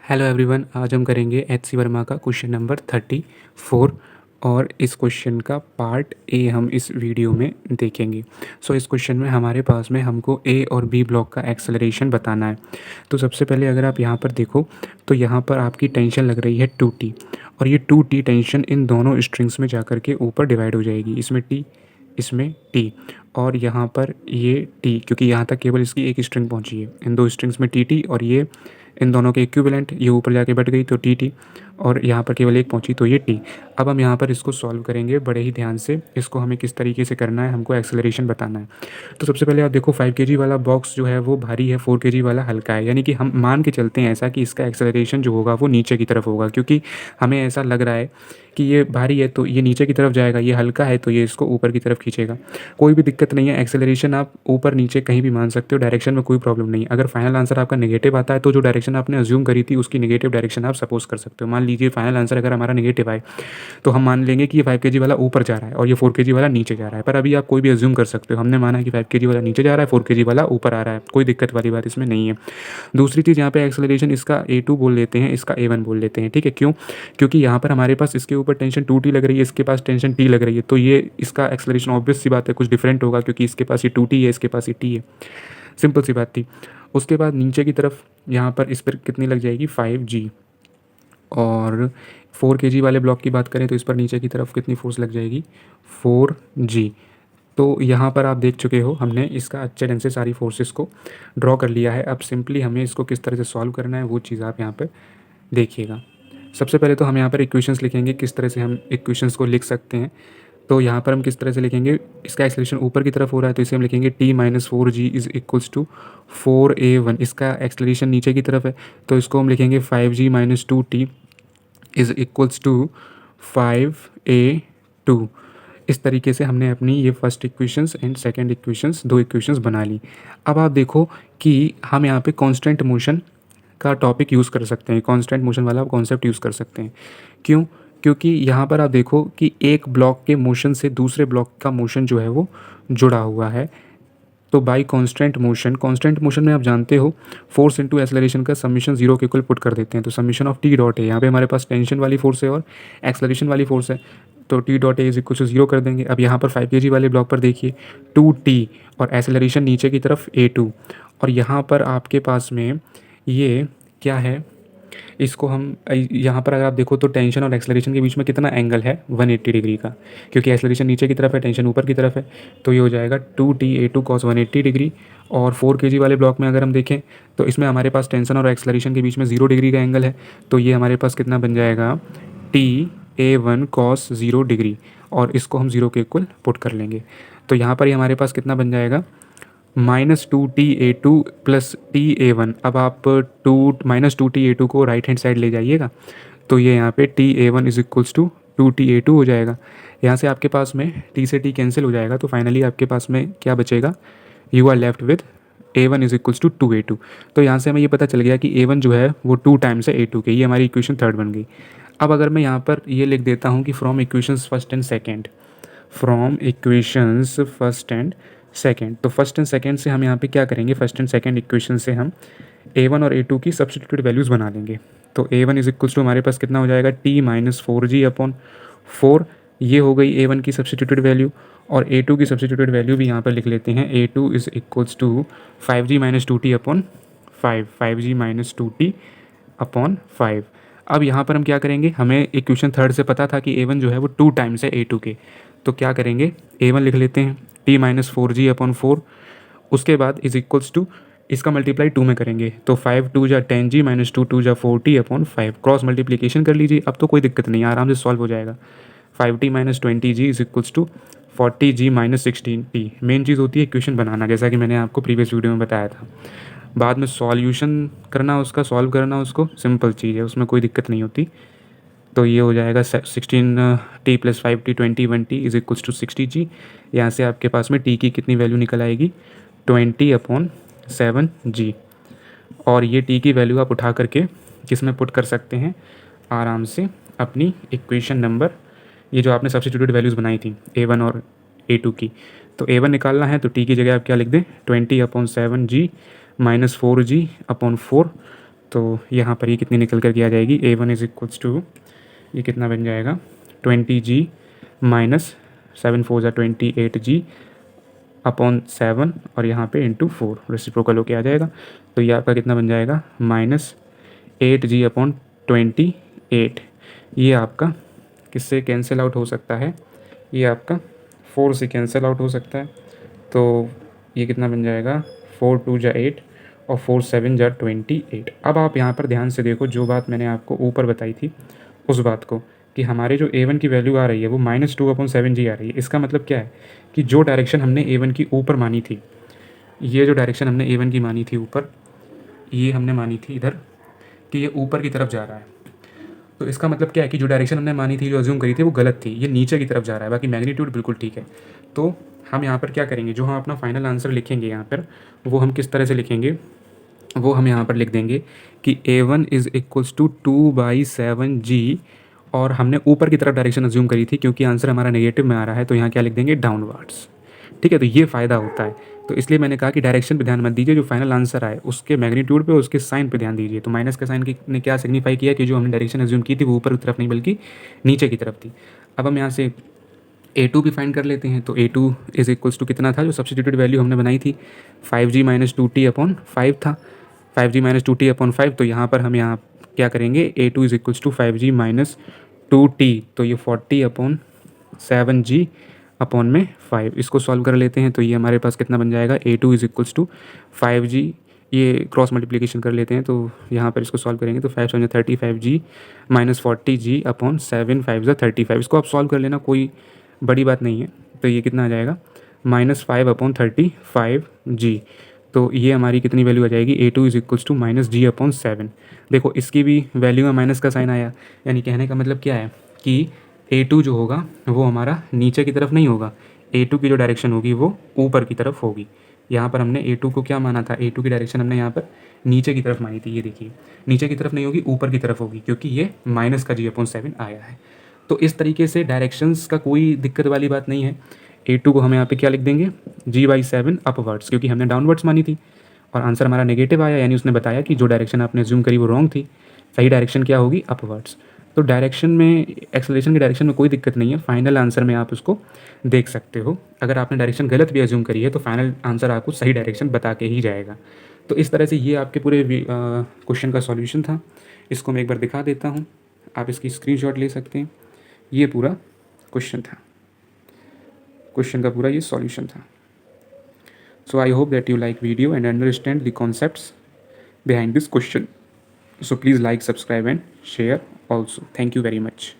Hello everyone, आज हम करेंगे एच सी वर्मा का क्वेश्चन नंबर 34 और इस क्वेश्चन का पार्ट ए हम इस वीडियो में देखेंगे। इस क्वेश्चन में हमारे पास में हमको ए और बी ब्लॉक का एक्सेलरेशन बताना है। तो सबसे पहले अगर आप यहाँ पर देखो तो यहाँ पर आपकी टेंशन लग रही है 2t और ये 2t टेंशन इन दोनों स्ट्रिंग्स में जा कर के ऊपर डिवाइड हो जाएगी। इसमें t, इसमें t और यहाँ पर ये t, क्योंकि यहाँ तक केवल इसकी एक स्ट्रिंग पहुँची है। इन दो स्ट्रिंग्स में टी और ये इन दोनों के इक्विवेलेंट, ये ऊपर जाके बैठ गई तो टी और यहाँ पर केवल एक पहुँची तो ये टी। अब हम यहाँ पर इसको सॉल्व करेंगे बड़े ही ध्यान से। इसको हमें किस तरीके से करना है, हमको एक्सेलरेशन बताना है। तो सबसे पहले आप देखो 5 kg वाला बॉक्स जो है वो भारी है, 4 kg वाला हल्का है। यानी कि हम मान के चलते हैं ऐसा कि इसका एक्सेलरेशन जो होगा वो नीचे की तरफ होगा, क्योंकि हमें ऐसा लग रहा है कि ये भारी है तो ये नीचे की तरफ जाएगा, ये हल्का है तो ये इसको ऊपर की तरफ खींचेगा। कोई भी दिक्कत नहीं है, एक्सेलरेशन आप ऊपर नीचे कहीं भी मान सकते हो, डायरेक्शन में कोई प्रॉब्लम नहीं है। अगर फाइनल आंसर आपका नेगेटिव आता है तो जो डायरेक्शन आपने अज्यूम करी थी उसकी नेगेटिव डायरेक्शन आप सपोज कर सकते हो। मान लीजिए फाइनल आंसर अगर हमारा नेगेटिव आए तो हम मान लेंगे कि ये 5 kg वाला ऊपर जा रहा है और ये 4 kg वाला नीचे जा रहा है। पर अभी आप कोई भी अज्यूम कर सकते हो। हमने माना कि 5 kg वाला नीचे जा रहा है, 4 kg वाला ऊपर आ रहा है, कोई दिक्कत वाली बात इसमें नहीं है। दूसरी चीज़, यहाँ पे एक्सेलरेशन इसका A2 बोल लेते हैं, इसका A1 बोल लेते हैं, ठीक है। क्यों? क्योंकि यहाँ पर हमारे पास इसके ऊपर टेंशन 2t लग रही है, इसके पास टेंशन t लग रही है, तो ये इसका एक्सेलरेशन ऑब्वियस सी बात है कुछ डिफरेंट होगा, क्योंकि इसके पास ये 2t है, इसके पास ये t है। सिंपल सी बात थी। उसके बाद नीचे की तरफ यहाँ पर इस पर कितनी लग जाएगी 5g, और 4 kg वाले ब्लॉक की बात करें तो इस पर नीचे की तरफ कितनी फोर्स लग जाएगी 4g। तो यहाँ पर आप देख चुके हो, हमने इसका अच्छे ढंग से सारी फोर्सेस को ड्रॉ कर लिया है। अब सिंपली हमें इसको किस तरह से सॉल्व करना है वो चीज़ आप यहाँ पर देखिएगा। सबसे पहले तो हम यहाँ पर इक्वेशंस लिखेंगे, किस तरह से हम इक्वेशंस को लिख सकते हैं। तो यहाँ पर हम किस तरह से लिखेंगे, इसका एक्सेलरेशन ऊपर की तरफ हो रहा है तो इसे हम लिखेंगे t minus 4g is equals to 4a1। इसका एक्सेलरेशन नीचे की तरफ है तो इसको हम लिखेंगे 5g minus 2t is equals to 5a2। इस तरीके से हमने अपनी ये first equations and second equations, दो इक्वेशंस बना ली। अब आप देखो कि हम यहाँ पे कांस्टेंट मोशन का टॉपिक यूज़ कर सकते हैं, कांस्टेंट मोशन वाला कॉन्सेप्ट यूज़ कर सकते हैं। क्यों? क्योंकि यहाँ पर आप देखो कि एक ब्लॉक के मोशन से दूसरे ब्लॉक का मोशन जो है वो जुड़ा हुआ है। तो बाई कांस्टेंट मोशन में आप जानते हो फोर्स इनटू एक्सेलरेशन का समीशन जीरो के इक्वल पुट कर देते हैं। तो समीशन ऑफ टी डॉट है, यहाँ पे हमारे पास टेंशन वाली फोर्स है और एक्सेलरेशन वाली फोर्स है, तो T dot A is equal to zero कर देंगे। अब यहाँ पर 5 kg वाले ब्लॉक पर देखिए 2t और एक्सेलरेशन नीचे की तरफ a2, और यहाँ पर आपके पास में ये क्या है, इसको हम यहाँ पर अगर आप देखो तो टेंशन और एक्सेलरेशन के बीच में कितना एंगल है 180 डिग्री का, क्योंकि एक्सेलरेशन नीचे की तरफ है, टेंशन ऊपर की तरफ है। तो ये हो जाएगा 2ta2 cos 180 डिग्री। और 4 kg वाले ब्लॉक में अगर हम देखें तो इसमें हमारे पास टेंशन और एक्सेलरेशन के बीच में 0 डिग्री का एंगल है, तो ये हमारे पास कितना बन जाएगा ta1 cos 0 डिग्री, और इसको हम 0 के इक्वल पुट कर लेंगे। तो यहाँ पर ही हमारे पास कितना बन जाएगा -2ta2 प्लस ta1। अब आप -2ta2 को राइट हैंड साइड ले जाइएगा तो ये यहाँ पे ta1 is equals to 2ta2 हो जाएगा। यहाँ से आपके पास में t से t कैंसिल हो जाएगा, तो फाइनली आपके पास में क्या बचेगा, you are left with a1 is equals to 2a2। तो यहाँ से हमें ये पता चल गया कि a1 जो है वो 2 टाइम्स है a2 के। ये हमारी इक्वेशन थर्ड बन गई। अब अगर मैं यहाँ पर ये लिख देता हूँ कि from equations first and second, तो फर्स्ट एंड सेकेंड से हम यहाँ पे क्या करेंगे, फर्स्ट एंड सेकेंड इक्वेशन से हम a1 और a2 की सब्स्टिट्यूट वैल्यूज़ बना लेंगे। तो a1 इज इक्वल्स टू हमारे पास कितना हो जाएगा t माइनस 4g अपॉन 4, ये हो गई a1 की सब्स्टिट्यूट वैल्यू। और a2 की सब्स्टिट्यूट वैल्यू भी यहाँ पर लिख लेते हैं, a2 is equals to 5g minus 2t upon 5g minus 2t upon 5। अब यहाँ पर हम क्या करेंगे, हमें इक्वेशन थर्ड से पता था कि a1 जो है वो 2 टाइम्स है a2 के, तो क्या करेंगे a1 लिख लेते हैं t माइनस 4g अपॉन 4। उसके बाद इज इक्वल्स टू इसका मल्टीप्लाई 2 में करेंगे तो 5 2 जा 10g माइनस 2 2 जा 4t अपॉन 5। क्रॉस मल्टीप्लिकेशन कर लीजिए, अब तो कोई दिक्कत नहीं है, आराम से सॉल्व हो जाएगा। 5t minus 20g is equals to 40g minus 16t। Main चीज़ होती है इक्वेशन बनाना, जैसा कि मैंने आपको प्रीवियस वीडियो में बताया था। बाद में सॉल्यूशन करना, उसका सॉल्व करना, उसको सिंपल चीज़ है, उसमें कोई दिक्कत नहीं होती। तो ये हो जाएगा 16t plus 5t 21t is equals to 60g। यहाँ से आपके पास में t की कितनी वैल्यू निकल आएगी 20 अपॉन 7g। और ये t की वैल्यू आप उठा करके किस में पुट कर सकते हैं आराम से, अपनी इक्वेशन नंबर, ये जो आपने सब्स्टिट्यूटेड वैल्यूज़ बनाई थी a1 और a2 की, तो a1 निकालना है तो t की जगह आप क्या लिख दें 20 upon 7g minus 4g upon 4 तो यहाँ पर ये कितनी निकल कर के आ जाएगी, A1 इज इक्वल्स टू, ये कितना बन जाएगा 20G माइनस 7 4 28G अपॉन 7 और यहाँ पे इंटू 4 रेसिप्रोकल होके आ जाएगा। तो ये आपका कितना बन जाएगा माइनस 8G अपॉन 28। ये आपका किससे कैंसिल आउट हो सकता है, ये आपका 4 से कैंसिल आउट हो सकता है। तो ये कितना बन जाएगा 4 2 जा 8 और 4 7 जा 28। अब आप यहाँ पर ध्यान से देखो, जो बात मैंने आपको ऊपर बताई थी उस बात को, कि हमारे जो A1 की वैल्यू आ रही है वो -2/7G आ रही है। इसका मतलब क्या है कि जो डायरेक्शन हमने A1 की ऊपर मानी थी, ये जो डायरेक्शन हमने A1 की मानी थी ऊपर, ये हमने मानी थी इधर कि ये ऊपर की तरफ जा रहा है। तो इसका मतलब क्या है कि जो डायरेक्शन हमने मानी थी, जो अज्यूम करी थी, वो गलत थी, ये नीचे की तरफ जा रहा है, बाकी मैग्नीट्यूड बिल्कुल ठीक है। तो हम यहाँ पर क्या करेंगे, जो हम अपना फाइनल आंसर लिखेंगे यहाँ पर, वो हम किस तरह से लिखेंगे, वो हम यहाँ पर लिख देंगे कि A1 is equals to 2/7G, और हमने ऊपर की तरफ डायरेक्शन अज्यूम करी थी क्योंकि आंसर हमारा नेगेटिव में आ रहा है, तो यहाँ क्या लिख देंगे डाउनवर्ड्स। ठीक है, तो ये फ़ायदा होता है। तो इसलिए मैंने कहा कि डायरेक्शन पे ध्यान मत दीजिए, जो फाइनल आंसर आए उसके मैग्नीट्यूड पे, उसके साइन पे ध्यान दीजिए। तो माइनस का साइन की ने क्या सिग्निफाई किया कि जो हमने डायरेक्शन अज्यूम की थी वो ऊपर की तरफ नहीं बल्कि नीचे की तरफ थी। अब हम यहाँ से A2 भी फाइंड कर लेते हैं। तो A2 इज़ इक्वल्स टू कितना था, जो सब्स्टिट्यूटेड वैल्यू हमने बनाई थी 5G माइनस 2T अपॉन 5 था, 5G माइनस 2T अपॉन 5। तो यहाँ पर हम यहाँ क्या करेंगे, A2 is equals to 5G minus 2T, तो ये 40 अपॉन 7G अपॉन में 5। इसको सॉल्व कर लेते हैं तो ये हमारे पास कितना बन जाएगा, A2 is equals to 5G, ये क्रॉस मल्टीप्लिकेशन कर लेते हैं तो यहाँ पर इसको सॉल्व करेंगे तो 5 7 35G माइनस 40G अपॉन 7 5 35। इसको आप सॉल्व कर लेना, कोई बड़ी बात नहीं है। तो ये कितना आ जाएगा -5 अपॉन 35G। तो ये हमारी कितनी वैल्यू आ जाएगी, A2 is equals to -G upon 7। देखो इसकी भी वैल्यू में माइनस का साइन आया, यानी कहने का मतलब क्या है कि A2 जो होगा वो हमारा नीचे की तरफ नहीं होगा, A2 की जो डायरेक्शन होगी वो ऊपर की तरफ होगी। यहाँ पर हमने A2 को क्या माना था, A2 की डायरेक्शन हमने यहाँ पर नीचे की तरफ मानी थी। ये देखिए नीचे की तरफ नहीं होगी, ऊपर की तरफ होगी, क्योंकि ये माइनस का G/7 आया है। तो इस तरीके से डायरेक्शंस का कोई दिक्कत वाली बात नहीं है। A2 को हम यहाँ पे क्या लिख देंगे, G/7 अपवर्ड्स, क्योंकि हमने डाउनवर्ड्स मानी थी और आंसर हमारा नेगेटिव आया, यानी उसने बताया कि जो डायरेक्शन आपने अज्यूम करी वो रॉन्ग थी, सही डायरेक्शन क्या होगी, अपवर्ड्स। तो डायरेक्शन में, एक्सेलरेशन की डायरेक्शन में कोई दिक्कत नहीं है, फाइनल आंसर में आप उसको देख सकते हो। अगर आपने डायरेक्शन गलत भी अज्यूम करी है तो फाइनल आंसर आपको सही डायरेक्शन बता के ही जाएगा। तो इस तरह से ये आपके पूरे क्वेश्चन का सॉल्यूशन था। इसको मैं एक बार दिखा देता हूँ, आप इसकी स्क्रीनशॉट ले सकते हैं। ये पूरा क्वेश्चन था, क्वेश्चन का पूरा ये सॉल्यूशन था। So I hope that you like video and understand the concepts behind this question. So please like, subscribe and share also. Thank you very much.